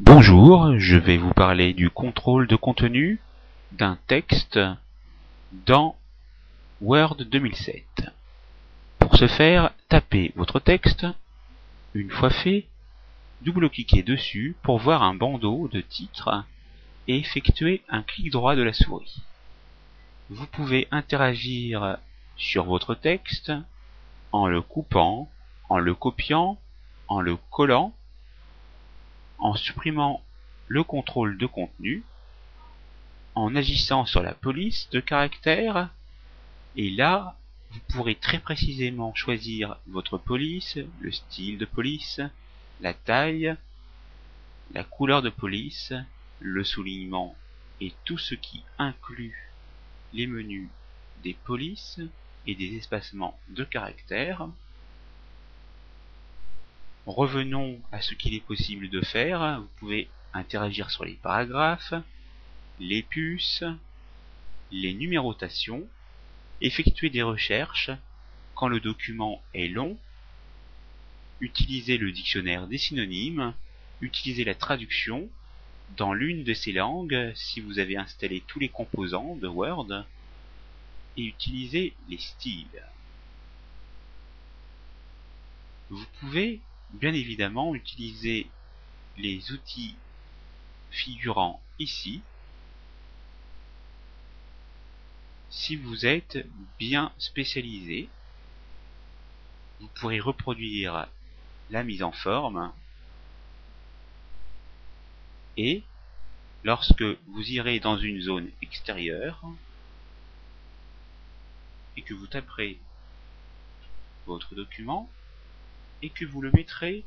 Bonjour, je vais vous parler du contrôle de contenu d'un texte dans Word 2007. Pour ce faire, tapez votre texte. Une fois fait, double-cliquez dessus pour voir un bandeau de titre et effectuez un clic droit de la souris. Vous pouvez interagir sur votre texte en le coupant, en le copiant, en le collant, en supprimant le contrôle de contenu, en agissant sur la police de caractères, et là, vous pourrez très précisément choisir votre police, le style de police, la taille, la couleur de police, le soulignement et tout ce qui inclut les menus des polices et des espacements de caractères. Revenons à ce qu'il est possible de faire. Vous pouvez interagir sur les paragraphes, les puces, les numérotations, effectuer des recherches quand le document est long, utiliser le dictionnaire des synonymes, utiliser la traduction dans l'une de ces langues si vous avez installé tous les composants de Word, et utiliser les styles. Vous pouvez bien évidemment utiliser les outils figurant ici si vous êtes bien spécialisé. Vous pourrez reproduire la mise en forme et lorsque vous irez dans une zone extérieure et que vous taperez votre document et que vous le mettrez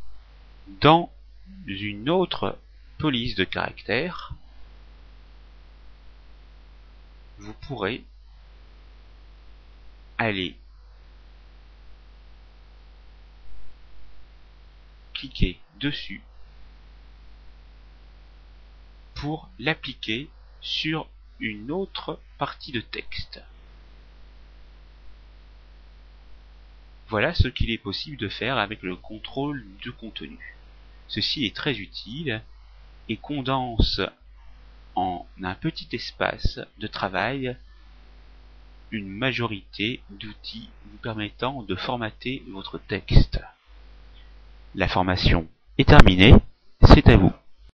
dans une autre police de caractères, vous pourrez aller cliquer dessus pour l'appliquer sur une autre partie de texte. Voilà ce qu'il est possible de faire avec le contrôle de contenu. Ceci est très utile et condense en un petit espace de travail une majorité d'outils vous permettant de formater votre texte. La formation est terminée, c'est à vous.